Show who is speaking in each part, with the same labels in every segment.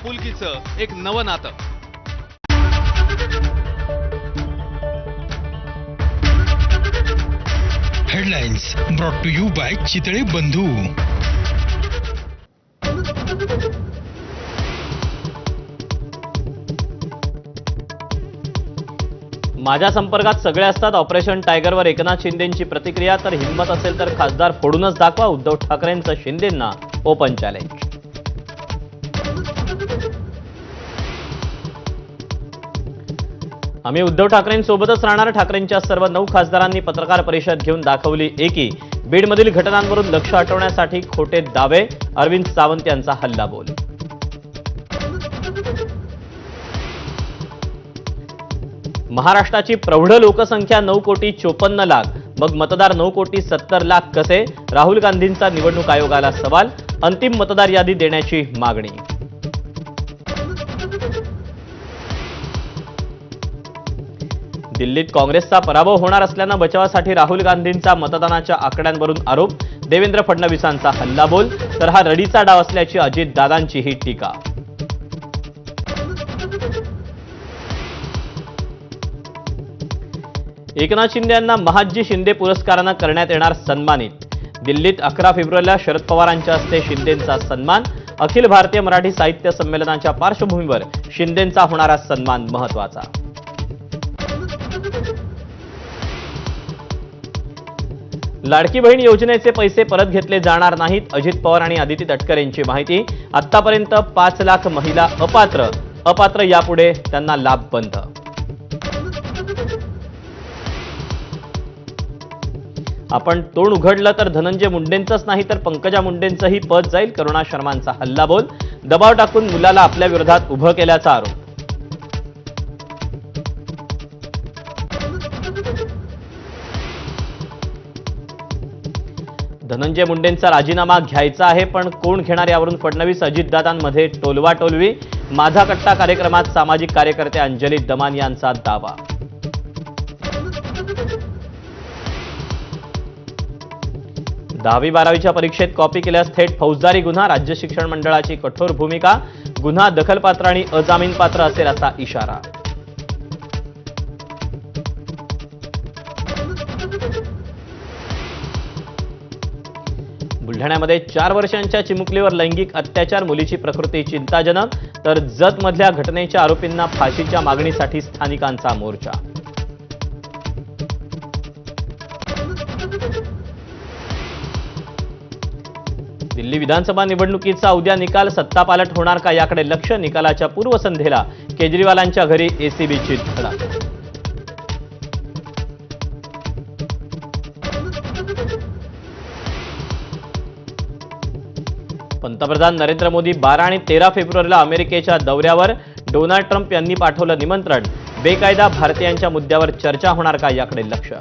Speaker 1: आपुलकीचं एक नवं नातं.
Speaker 2: Headlines brought to you by Chitale Bandhu.
Speaker 3: माझ्या संपर्कात सगळे असतात. ऑपरेशन टायगरवर एकनाथ शिंदेंची प्रतिक्रिया. तर हिंमत असेल तर खासदार फोडूनच दाखवा. उद्धव ठाकरेंचं शिंदेंना ओपन चॅलेंज. आम्ही उद्धव ठाकरेंसोबतच राहणार. ठाकरेंच्या सर्व 9 खासदारांनी पत्रकार परिषद घेऊन दाखवली एकी. बीडमधील घटनांवरून लक्ष हटवण्यासाठी खोटे दावे. अरविंद सावंत यांचा हल्लाबोल. महाराष्ट्राची प्रौढ लोकसंख्या 9,54,00,000. मग मतदार 9,70,00,000 कसे? राहुल गांधींचा निवडणूक आयोगाला सवाल. अंतिम मतदार यादी देण्याची मागणी. दिल्लीत काँग्रेसचा पराभव होणार असल्यानं बचावासाठी राहुल गांधींचा मतदानाच्या आकड्यांवरून आरोप. देवेंद्र फडणवीसांचा हल्लाबोल. तर हा रडीचा डाव असल्याची अजितदादांचीही टीका. एकनाथ शिंदे यांना महादजी शिंदे पुरस्कारानं करण्यात येणार सन्मानित. दिल्लीत 11 फेब्रुवारीला शरद पवारांच्या हस्ते शिंदेंचा सन्मान. अखिल भारतीय मराठी साहित्य संमेलनाच्या पार्श्वभूमीवर शिंदेंचा होणारा सन्मान महत्त्वाचा. लाडकी बहीण योजनेचे पैसे परत घेतले जाणार नाहीत. अजित पवार आणि आदिती तटकरे यांची माहिती. आतापर्यंत 5 लाख महिला अपात्र यापुढे त्यांना लाभ बंद. आपण तोंड उघडलं तर धनंजय मुंडेंचंच नाही तर पंकजा मुंडेंचंही पद जाईल. करुणा शर्मांचा हल्लाबोल. दबाव टाकून मुलाला आपल्या विरोधात उभं केल्याचा आरोप. धनंजय मुंडेंचा राजीनामा घ्यायचा आहे पण कोण घेणार यावरून फडणवीस अजितदादांमध्ये टोलवाटोलवी. माझा कट्टा कार्यक्रमात सामाजिक कार्यकर्ते अंजली दमान यांचा दावा. दहावी 12वीच्या परीक्षेत कॉपी केल्यास थेट फौजदारी गुन्हा. राज्य शिक्षण मंडळाची कठोर भूमिका. गुन्हा दखलपात्र आणि अजामीनपात्र असेल असा इशारा. बुलढाण्यामध्ये 4 वर्षांच्या चिमुकलीवर लैंगिक अत्याचार. मुलीची प्रकृती चिंताजनक. तर जतमधल्या घटनेच्या आरोपींना फाशीच्या मागणीसाठी स्थानिकांचा मोर्चा. दिल्ली विधानसभा निवडणुकीचा उद्या निकाल. सत्तापालट होणार का याकडे लक्ष. निकालाच्या पूर्वसंध्येला केजरीवालांच्या घरी एसीबीची धडक. पंतप्रधान नरेंद्र मोदी 12 आणि 13 फेब्रुवारीला अमेरिकेच्या दौऱ्यावर. डोनाल्ड ट्रम्प यांनी पाठवलं निमंत्रण. बेकायदा भारतीयांच्या मुद्द्यावर चर्चा होणार का याकडे लक्ष.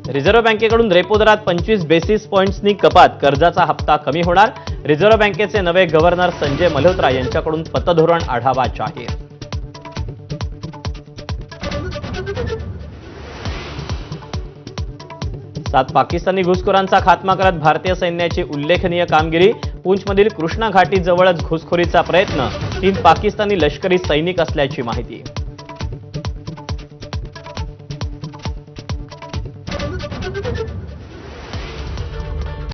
Speaker 3: रिझर्व्ह बँकेकडून रेपो दरात 25 बेसिस पॉइंट्सनी कपात. कर्जाचा हप्ता कमी होणार. रिझर्व्ह बँकेचे नवे गव्हर्नर संजय मल्होत्रा यांच्याकडून पतधोरण आढावा जाहीर. सात पाकिस्तानी घुसखोरांचा खात्मा करत भारतीय सैन्याची उल्लेखनीय कामगिरी. पूंछमधील कृष्णा घाटी जवळच घुसखोरीचा प्रयत्न. 3 पाकिस्तानी लष्करी सैनिक असल्याची माहिती.